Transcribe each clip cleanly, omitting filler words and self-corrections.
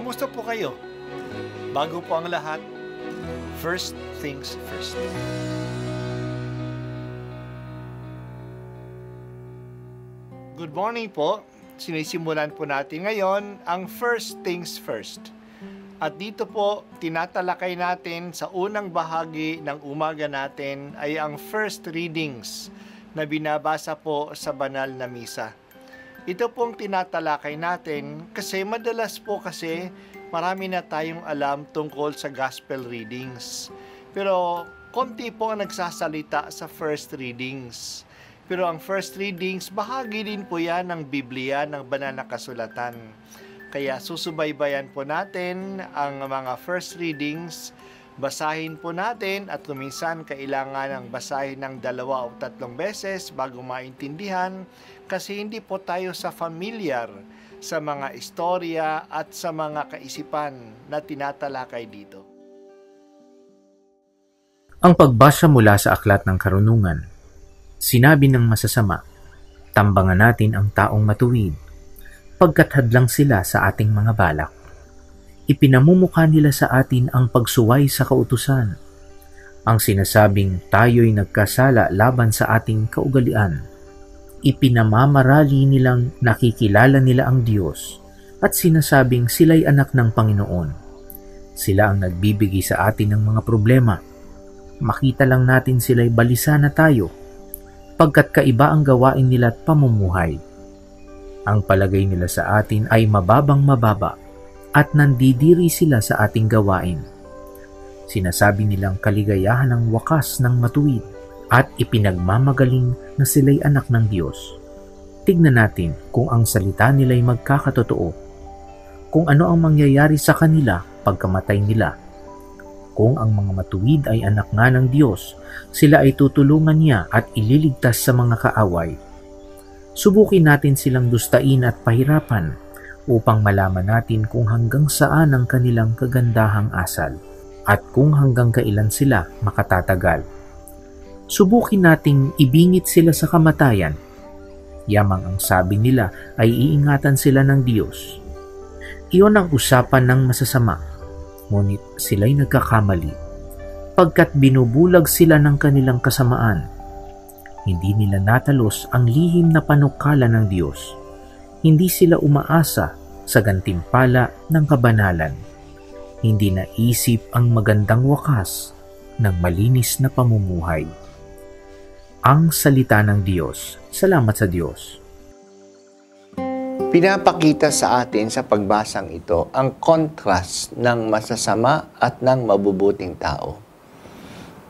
Kumusta po kayo? Bago po ang lahat, first things first. Good morning po. Sinisimulan po natin ngayon ang first things first. At dito po, tinatalakay natin sa unang bahagi ng umaga natin ay ang first readings na binabasa po sa banal na misa. Ito pong tinatalakay natin kasi madalas po kasi marami na tayong alam tungkol sa gospel readings. Pero konti po ang nagsasalita sa first readings. Pero ang first readings, bahagi din po yan ng Biblia, ng banal na kasulatan. Kaya susubaybayan po natin ang mga first readings, basahin po natin at kuminsan kailangan ng basahin ng 2 o 3 beses bago maintindihan kasi hindi po tayo familiar sa mga istorya at sa mga kaisipan na tinatalakay dito. Ang pagbasa mula sa Aklat ng Karunungan. Sinabi ng masasama, tambangan natin ang taong matuwid, pagkat hadlang sila sa ating mga balak. Ipinamumukha nila sa atin ang pagsuway sa kautusan. Ang sinasabing tayo'y nagkasala laban sa ating kaugalian. Ipinamamarali nilang nakikilala nila ang Diyos at sinasabing sila'y anak ng Panginoon. Sila ang nagbibigay sa atin ng mga problema. Makita lang natin sila'y balisa na tayo, pagkat kaiba ang gawain nila at pamumuhay. Ang palagay nila sa atin ay mababang mababa at nandidiri sila sa ating gawain. Sinasabi nilang kaligayahan ang wakas ng matuwid at ipinagmamagaling na sila'y anak ng Diyos. Tignan natin kung ang salita nila'y magkakatotoo, kung ano ang mangyayari sa kanila pagkamatay nila. Kung ang mga matuwid ay anak nga ng Diyos, sila ay tutulungan niya at ililigtas sa mga kaaway. Subukin natin silang dustain at pahirapan upang malaman natin kung hanggang saan ang kanilang kagandahang asal at kung hanggang kailan sila makatatagal. Subukin nating ibingit sila sa kamatayan. Yamang ang sabi nila ay iingatan sila ng Diyos. Iyon ang usapan ng masasama. Ngunit sila'y nagkakamali, pagkat binubulag sila ng kanilang kasamaan. Hindi nila natalos ang lihim na panukala ng Diyos. Hindi sila umaasa sa gantimpala ng kabanalan. Hindi naisip ang magandang wakas ng malinis na pamumuhay. Ang salita ng Diyos. Salamat sa Diyos. Pinapakita sa atin sa pagbasang ito ang contrast ng masasama at ng mabubuting tao.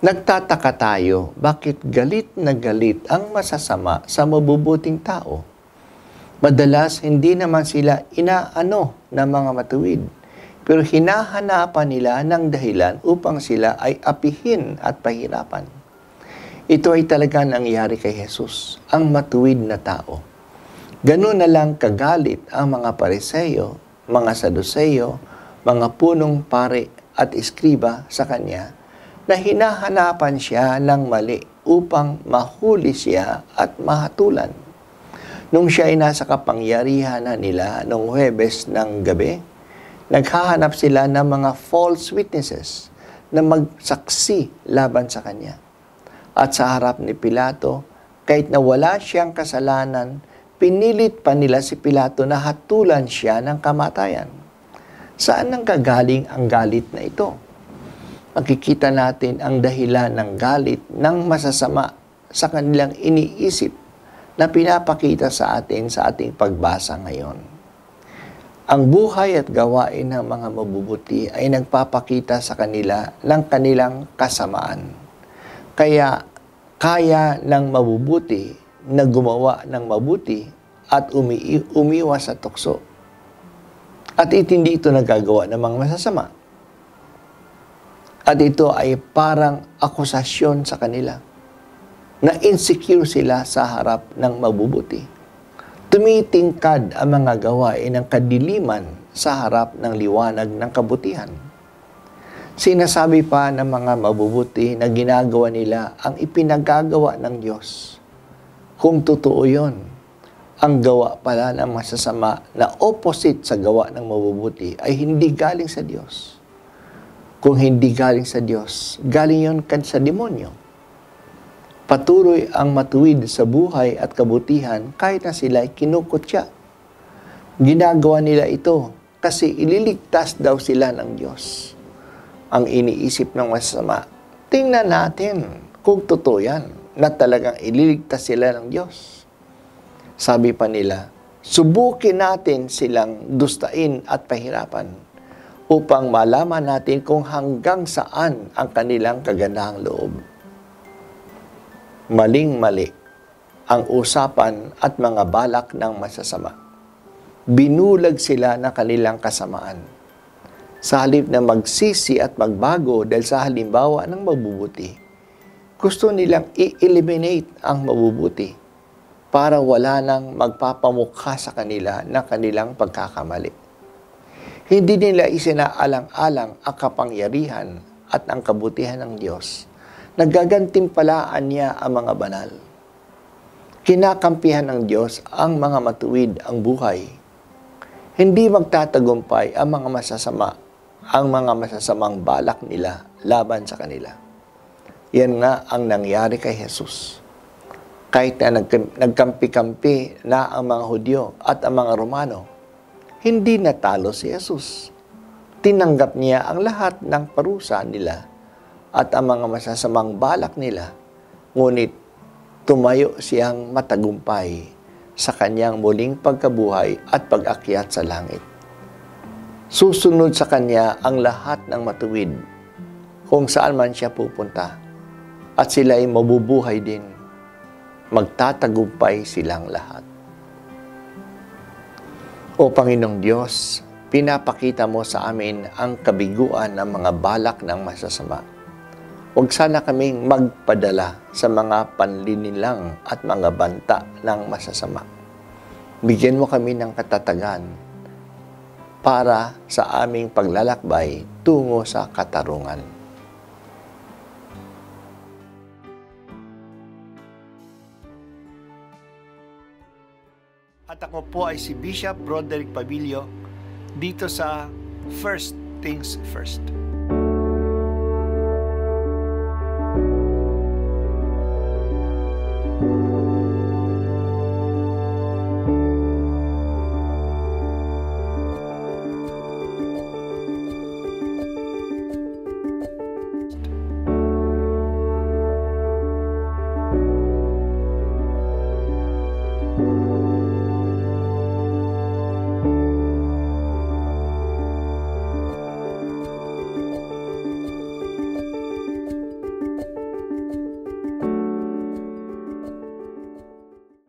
Nagtataka tayo bakit galit na galit ang masasama sa mabubuting tao. Madalas hindi naman sila inaano ng mga matuwid, pero hinahanapan nila ng dahilan upang sila ay apihin at pahirapan. Ito ay talaga nangyari kay Jesus, ang matuwid na tao. Ganun na lang kagalit ang mga Pariseo, mga Saduceo, mga punong pare at eskriba sa kanya na hinahanapan siya ng mali upang mahuli siya at mahatulan. Nung siya ay nasa kapangyarihan na nila noong Huwebes ng gabi, naghahanap sila ng mga false witnesses na magsaksi laban sa kanya. At sa harap ni Pilato, kahit na wala siyang kasalanan, pinilit pa nila si Pilato na hatulan siya ng kamatayan. Saan nanggagaling ang galit na ito? Makikita natin ang dahilan ng galit ng masasama sa kanilang iniisip na pinapakita sa atin sa ating pagbasa ngayon. Ang buhay at gawain ng mga mabubuti ay nagpapakita sa kanila ng kanilang kasamaan. Kaya kaya ng mabubuti na gumawa ng mabuti at umiwas sa tukso. At hindi ito nagagawa ng mga masasama. At ito ay parang akusasyon sa kanila na insecure sila sa harap ng mabubuti. Tumitingkad ang mga gawain ng kadiliman sa harap ng liwanag ng kabutihan. Sinasabi pa ng mga mabubuti na ginagawa nila ang ipinagagawa ng Diyos. Kung totoo yun, ang gawa pala ng masasama na opposite sa gawa ng mabubuti ay hindi galing sa Diyos. Kung hindi galing sa Diyos, galing yon sa demonyo. Patuloy ang matuwid sa buhay at kabutihan kahit na sila ay kinukutya. Ginagawa nila ito kasi ililigtas daw sila ng Diyos. Ang iniisip ng masasama, tingnan natin kung totoo yan na talagang ililigtas sila ng Diyos. Sabi pa nila, subukin natin silang dustain at pahirapan upang malaman natin kung hanggang saan ang kanilang kagandahang loob. Maling-mali ang usapan at mga balak ng masasama. Binulag sila ng kanilang kasamaan. Sa halip na magsisi at magbago dahil sa halimbawa ng mabubuti, gusto nilang i-eliminate ang mabubuti para wala nang magpapamukha sa kanila na kanilang pagkakamali. Hindi nila isinaalang-alang ang kapangyarihan at ang kabutihan ng Diyos. Nagagantimpalaan niya ang mga banal. Kinakampihan ng Diyos ang mga matuwid ang buhay. Hindi magtatagumpay ang mga masasama, ang mga masasamang balak nila laban sa kanila. Yan nga ang nangyari kay Jesus. Kahit na nagkampi-kampi na ang mga Hudyo at ang mga Romano, hindi natalo si Jesus. Tinanggap niya ang lahat ng parusa nila at ang mga masasamang balak nila, ngunit tumayo siyang matagumpay sa kanyang muling pagkabuhay at pag-akyat sa langit. Susunod sa kanya ang lahat ng matuwid kung saan man siya pupunta at sila ay mabubuhay din. Magtatagumpay silang lahat. O Panginoong Diyos, pinapakita mo sa amin ang kabiguan ng mga balak ng masasama. Huwag sana kaming magpadala sa mga panlinilang at mga banta ng masasama. Bigyan mo kami ng katatagan para sa aming paglalakbay tungo sa katarungan. At ako po ay si Bishop Broderick Pabilio dito sa First Things First.